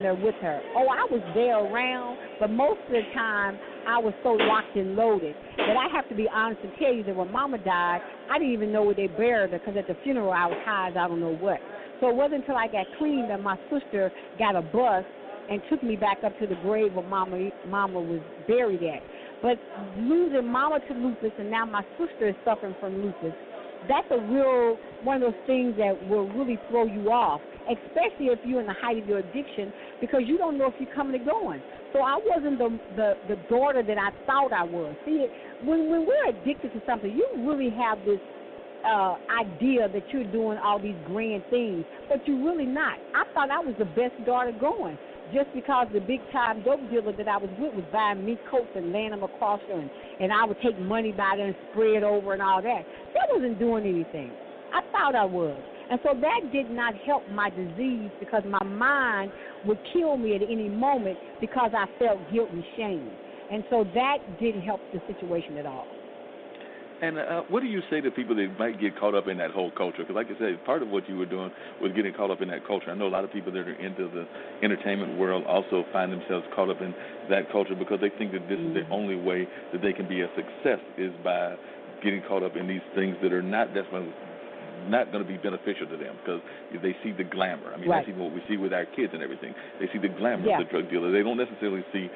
there with her. Oh, I was there around, but most of the time I was so locked and loaded that I have to be honest and tell you that when Mama died, I didn't even know where they buried her because at the funeral I was high as I don't know what. So it wasn't until I got clean that my sister got a bus and took me back up to the grave where Mama was buried at. But losing Mama to lupus and now my sister is suffering from lupus, that's a real one of those things that will really throw you off, especially if you're in the height of your addiction because you don't know if you're coming or going. So I wasn't the daughter that I thought I was. See, when we're addicted to something, you really have this idea that you're doing all these grand things, but you're really not. I thought I was the best daughter going just because the big-time dope dealer that I was with was buying me coats and laying them across her, and I would take money by there and spread over and all that. That wasn't doing anything. I thought I was. And so that did not help my disease because my mind would kill me at any moment because I felt guilt and shame. And so that didn't help the situation at all. And what do you say to people that might get caught up in that whole culture? Because like I said, part of what you were doing was getting caught up in that culture. I know a lot of people that are into the entertainment world also find themselves caught up in that culture because they think that this is the only way that they can be a success is by getting caught up in these things that are not going to be beneficial to them because they see the glamour. I mean, that's even what we see with our kids and everything. They see the glamour of the drug dealer. They don't necessarily see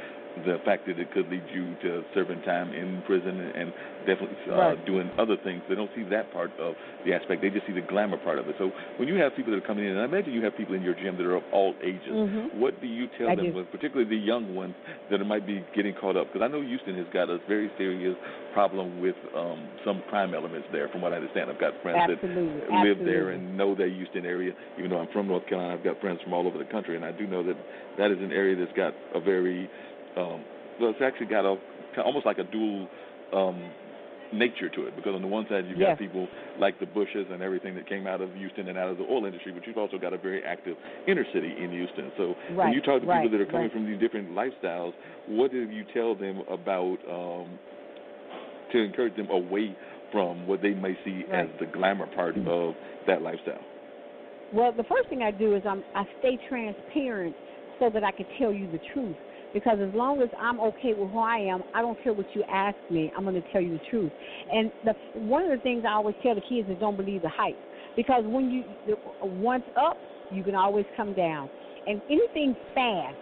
the fact that it could lead you to serving time in prison and definitely doing other things. They don't see that part of the aspect. They just see the glamour part of it. So when you have people that are coming in, and I imagine you have people in your gym that are of all ages, what do you tell them, particularly the young ones that might be getting caught up? Because I know Houston has got a very serious problem with some crime elements there, from what I understand. I've got friends that live there and know the Houston area. Even though I'm from North Carolina, I've got friends from all over the country, and I do know that that is an area that's got a very it's actually got almost like a dual nature to it, because on the one side you've got people like the Bushes and everything that came out of Houston and out of the oil industry, but you've also got a very active inner city in Houston. So when you talk to people that are coming from these different lifestyles, what do you tell them about to encourage them away from what they may see as the glamour part of that lifestyle? Well, the first thing I do is I stay transparent so that I can tell you the truth. Because as long as I'm okay with who I am, I don't care what you ask me, I'm going to tell you the truth. And one of the things I always tell the kids is don't believe the hype. Because when once up, you can always come down. And anything fast,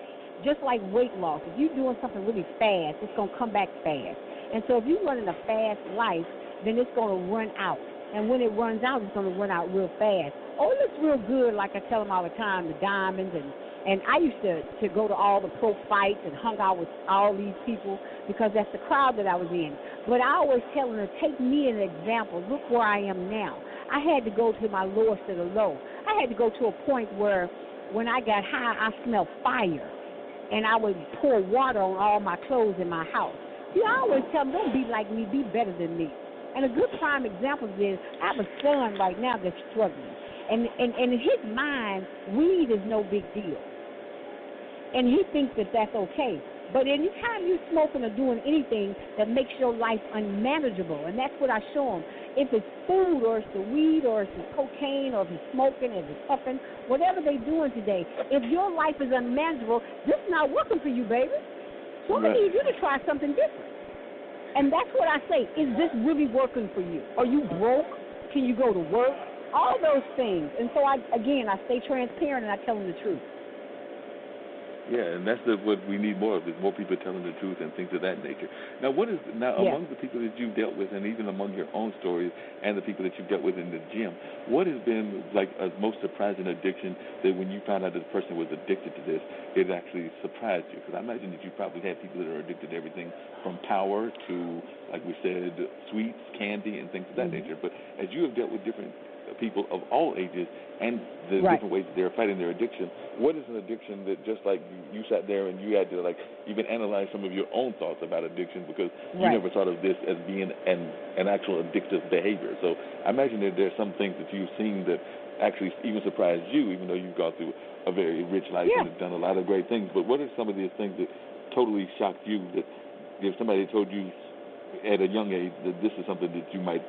just like weight loss, if you're doing something really fast, it's going to come back fast. And so if you're running a fast life, then it's going to run out. And when it runs out, it's going to run out real fast. Oh, it looks real good, like I tell them all the time, the diamonds and I used to go to all the pro fights and hung out with all these people because that's the crowd that I was in. But I always tell them to take me as an example. Look where I am now. I had to go to my lowest of the low. I had to go to a point where when I got high, I smelled fire. And I would pour water on all my clothes in my house. See, I always tell them, don't be like me, be better than me. And a good prime example is I have a son right now that's struggling. And in his mind, weed is no big deal. And he thinks that that's okay. But anytime you're smoking or doing anything that makes your life unmanageable, and that's what I show him. If it's food or it's the weed or it's the cocaine or if it's smoking, if it's puffing, whatever they're doing today, if your life is unmanageable, this is not working for you, baby. So I need you to try something different. And that's what I say. Is this really working for you? Are you broke? Can you go to work? All those things. And so, I stay transparent and I tell them the truth. Yeah, and that's what we need more of, is more people telling the truth and things of that nature. Now, among the people that you've dealt with, and even among your own stories and the people that you've dealt with in the gym, what has been like a most surprising addiction that when you found out that the person was addicted to this, it actually surprised you? Because I imagine that you probably had people that are addicted to everything from power to, like we said, sweets, candy, and things of that nature. But as you have dealt with different people of all ages and the different ways that they're fighting their addiction, what is an addiction that just like you sat there and you had to like even analyze some of your own thoughts about addiction because you never thought of this as being an actual addictive behavior. So I imagine that there's some things that you've seen that actually even surprised you, even though you've gone through a very rich life and have done a lot of great things. But what are some of these things that totally shocked you, that if somebody told you at a young age that this is something that you might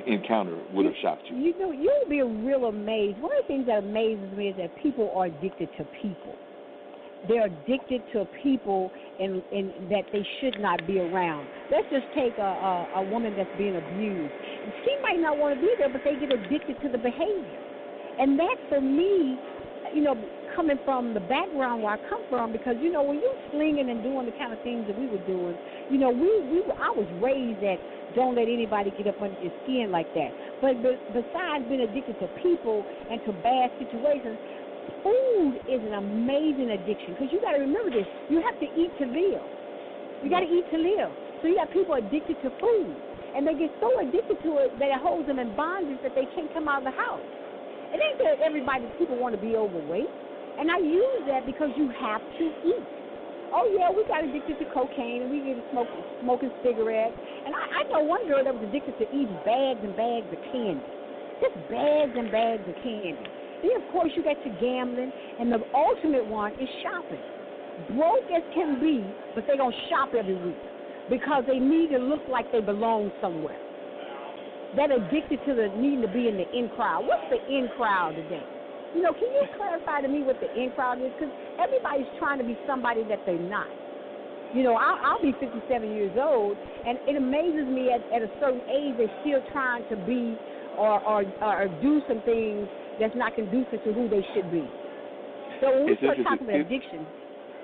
encounter would have shocked you? You know, you'll be real amazed. One of the things that amazes me is that people are addicted to people. they're addicted to people and that they should not be around. Let's just take a woman that's being abused. She might not want to be there, but they get addicted to the behavior. And that, for me, coming from the background where I come from, because, when you're slinging and doing the kind of things that we were doing, I was raised that don't let anybody get up under your skin like that. But besides being addicted to people and to bad situations, food is an amazing addiction, because you got to remember this. You have to eat to live. You got to eat to live. So you got people addicted to food, and they get so addicted to it that it holds them in bondage that they can't come out of the house. It ain't that people want to be overweight, and I use that because you have to eat. Oh, yeah, we got addicted to cocaine, and we get smoking cigarettes. And I know one girl that was addicted to eating bags and bags of candy, just bags and bags of candy. Then, of course, you got your gambling, and the ultimate one is shopping. Broke as can be, but they're going to shop every week because they need to look like they belong somewhere. That addicted to the needing to be in the in crowd. What's the in crowd today? Can you clarify to me what the in crowd is? Because everybody's trying to be somebody that they're not. I'll be 57 years old, and it amazes me at a certain age they're still trying to be or do some things that's not conducive to who they should be. So when we start talking about addiction.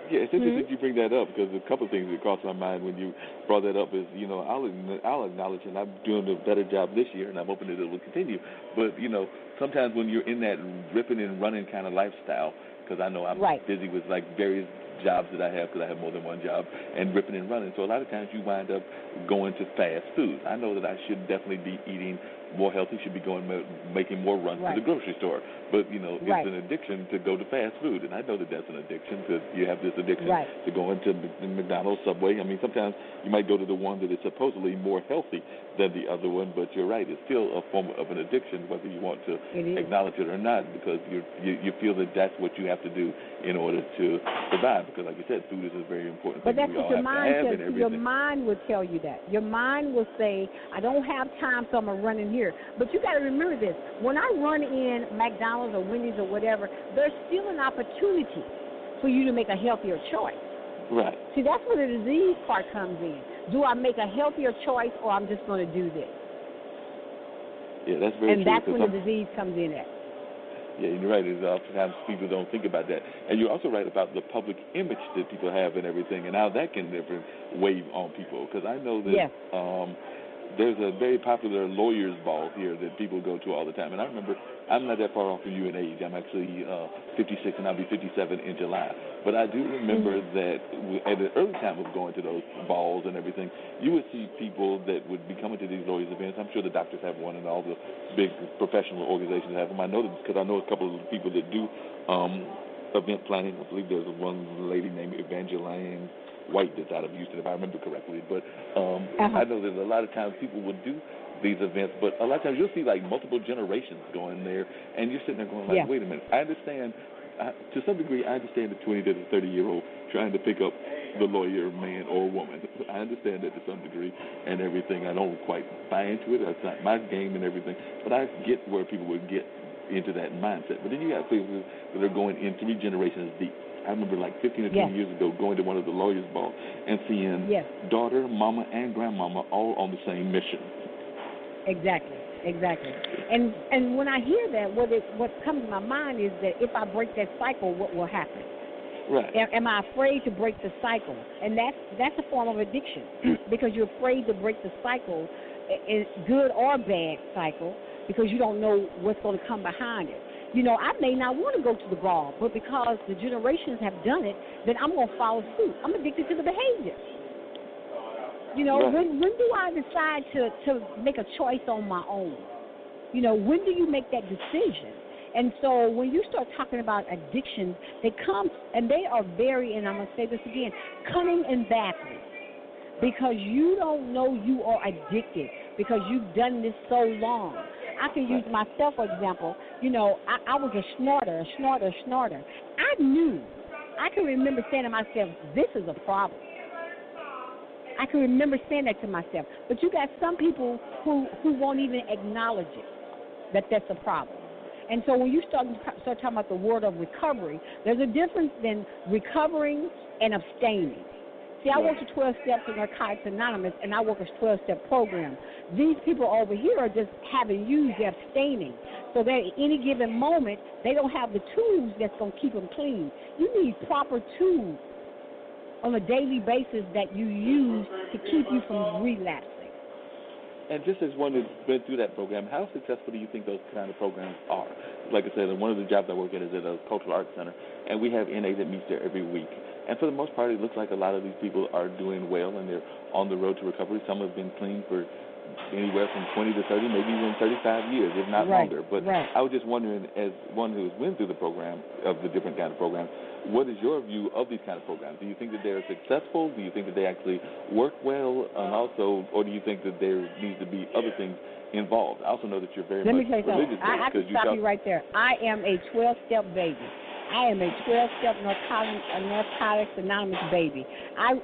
Yeah, it's interesting you bring that up, because a couple of things that crossed my mind when you brought that up is, I'll acknowledge, and I'm doing a better job this year, and I'm hoping that it will continue. But, sometimes when you're in that ripping and running kind of lifestyle, because I know I'm busy with, various jobs that I have, because I have more than one job, and ripping and running. So a lot of times you wind up going to fast food. I know that I should definitely be eating more healthy, should be making more runs to the grocery store. But, it's an addiction to go to fast food. And I know that that's an addiction, because you have this addiction to go into McDonald's, Subway. I mean, sometimes you might go to the one that is supposedly more healthy than the other one, but you're right, it's still a form of an addiction, whether you want to acknowledge it or not, because you feel that that's what you have to do in order to survive. Because, like you said, food is a very important thing. But that's what your mind tells you. Your mind will tell you that. Your mind will say, I don't have time, so I'm going to run in here. But you got to remember this. When I run in McDonald's or Wendy's or whatever, there's still an opportunity for you to make a healthier choice. Right. See, that's where the disease part comes in. Do I make a healthier choice, or I'm just going to do this? Yeah, that's very true. And that's when the disease comes in at. Yeah, you're right. Oftentimes people don't think about that. And you're also right about the public image that people have and everything, and how that can different weigh on people. Because I know that there's a very popular lawyers' ball here that people go to all the time. And I remember, I'm not that far off from you in age. I'm actually 56, and I'll be 57 in July. But I do remember that at the early time of going to those balls and everything, you would see people that would be coming to these lawyers' events. I'm sure the doctors have one, and all the big professional organizations have them. I know that because I know a couple of people that do event planning. I believe there's one lady named Evangeline White that's out of Houston, if I remember correctly. But I know that a lot of times people would do these events, but a lot of times you'll see multiple generations going there, and you're sitting there going wait a minute. I understand, to some degree, I understand the 20 to the 30-year-old trying to pick up the lawyer man or woman. I understand that to some degree and everything. I don't quite buy into it. That's not my game and everything, but I get where people would get into that mindset. But then you have people that are going in 3 generations deep. I remember 15 or 20 years ago going to one of the lawyers' balls and seeing daughter, mama, and grandmama all on the same mission. Exactly. And when I hear that, what comes to my mind is that if I break that cycle, what will happen? Right. Am I afraid to break the cycle? And that's a form of addiction because you're afraid to break the cycle, good or bad cycle, because you don't know what's going to come behind it. I may not want to go to the ball, but because the generations have done it, then I'm going to follow suit. I'm addicted to the behavior. When do I decide to make a choice on my own? When do you make that decision? And so when you start talking about addiction, they come, and they are very, and I'm going to say this again, cunning and backwards, because you don't know you are addicted because you've done this so long. I can use myself, for example. I was a snorter. I can remember saying to myself, this is a problem. I can remember saying that to myself. But you got some people who won't even acknowledge it, that that's a problem. And so when you start talking about the word of recovery, there's a difference in recovering and abstaining. See, I work with 12 Steps in Narcotics Anonymous, and I work a 12-step program. These people over here are just having used, they're abstaining. So that at any given moment, they don't have the tools that's going to keep them clean. You need proper tools on a daily basis that you use to keep you from relapsing. And just as one who's been through that program, how successful do you think those kind of programs are? Like I said, one of the jobs I work at is at a cultural arts center, and we have NA that meets there every week. And for the most part, it looks like a lot of these people are doing well, and they're on the road to recovery. Some have been clean for anywhere from 20 to 30, maybe even 35 years, if not longer. But I was just wondering, as one who's been through the program, of the different kind of programs, what is your view of these kind of programs? Do you think that they're successful? Do you think that they actually work well? And also, or do you think that there needs to be other things involved? I also know that you're very much religious. Let me tell you something. I can stop you right there. I am a 12-step baby. I am a 12-step Narcotics Anonymous baby.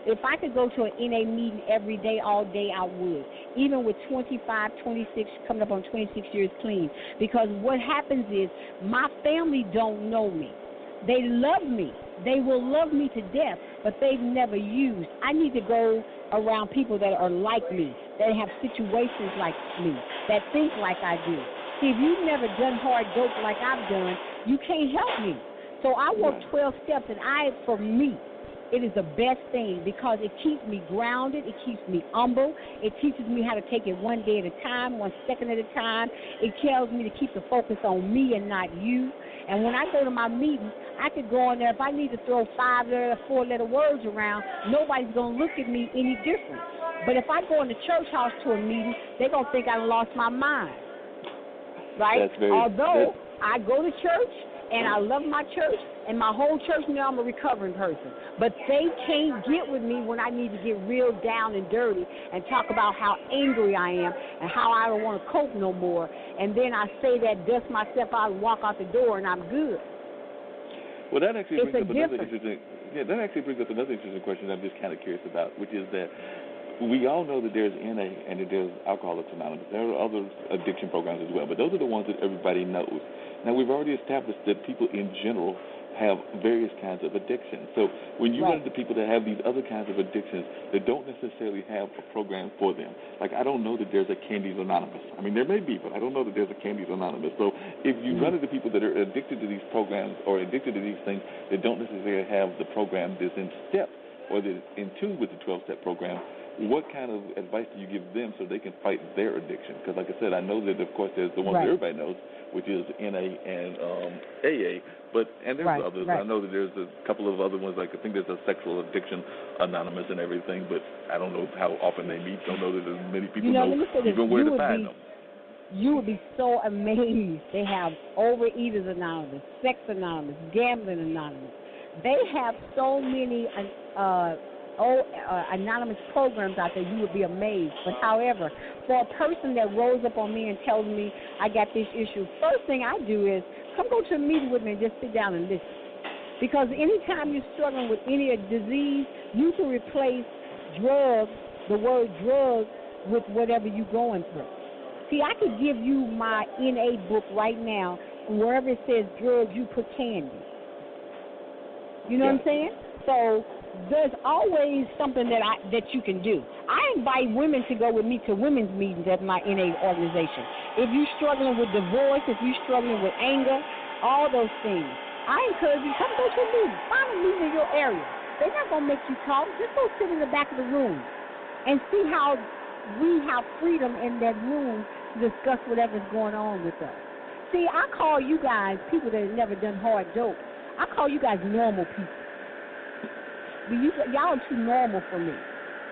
If I could go to an NA meeting every day, all day, I would, even with 25, 26, coming up on 26 years clean. Because what happens is my family don't know me. They love me. They will love me to death, but they've never used. I need to go around people that are like me, that have situations like me, that think like I do. See, if you've never done hard dope like I've done, you can't help me. So I work 12 steps, and for me, it is the best thing because it keeps me grounded. It keeps me humble. It teaches me how to take it one day at a time, 1 second at a time. It tells me to keep the focus on me and not you. And when I go to my meetings, I could go in there. If I need to throw 5-letter, 4-letter words around, nobody's going to look at me any different. But if I go in the church house to a meeting, they're going to think I lost my mind, right? Although I go to church, and I love my church, and my whole church know I'm a recovering person. But they can't get with me when I need to get real down and dirty and talk about how angry I am and how I don't want to cope no more. And then I say that, dust myself out, and walk out the door, and I'm good. Well, that actually brings up another interesting. Yeah, that actually brings up another interesting question I'm just kind of curious about, which is that we all know that there's NA and that there's Alcoholics Anonymous. There are other addiction programs as well, but those are the ones that everybody knows. Now, we've already established that people in general have various kinds of addictions. So when you run into people that have these other kinds of addictions that don't necessarily have a program for them, like I don't know that there's a Candies Anonymous. I mean, there may be, but I don't know that there's a Candies Anonymous. So if you run into people that are addicted to these programs or addicted to these things that don't necessarily have the program that's in step or that's in tune with the 12-step program, what kind of advice do you give them so they can fight their addiction? Because, like I said, I know that, of course, there's the ones that everybody knows, which is NA and AA, and there's others. I know that there's a couple of other ones, like I think there's a Sexual Addiction Anonymous and everything, but I don't know how often they meet. Don't know that as many people know even where to find them. You would be so amazed. They have Overeaters Anonymous, Sex Anonymous, Gambling Anonymous. They have so many anonymous programs out there, you would be amazed. But however, for a person that rolls up on me and tells me I got this issue, first thing I do is come go to a meeting with me and just sit down and listen. Because anytime you're struggling with any disease, you can replace drugs, the word drugs, with whatever you're going through. See, I could give you my NA book right now, and wherever it says drugs, you put candy. You know what I'm saying? So there's always something that you can do. I invite women to go with me to women's meetings at my NA organization. If you're struggling with divorce, if you're struggling with anger, all those things, I encourage you, come go to a meeting. Find a meeting in your area. They're not going to make you talk. Just go sit in the back of the room and see how we have freedom in that room to discuss whatever's going on with us. See, I call you guys people that have never done hard dope. I call you guys normal people. Y'all are too normal for me.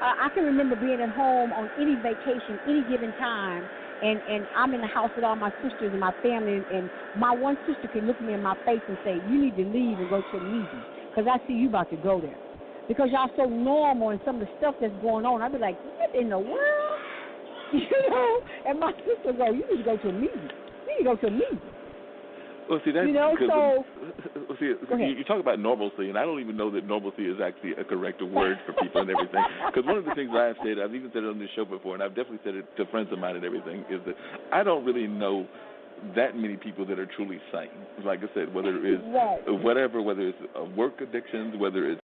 I can remember being at home on any vacation, any given time, and I'm in the house with all my sisters and my family, and my one sister can look me in my face and say, you need to leave and go to a meeting, because I see you about to go there. Because y'all so normal and some of the stuff that's going on, I'd be like, what in the world? You know? And my sister go, you need to go to a meeting. You need to go to a meeting. Well, see, that's you talk about normalcy, and I don't even know that normalcy is actually a correct word for people and everything. Because one of the things I've even said it on this show before, and I've definitely said it to friends of mine and everything, is that I don't really know that many people that are truly sane. Like I said, whether it's right. whatever, whether it's work addictions, whether it's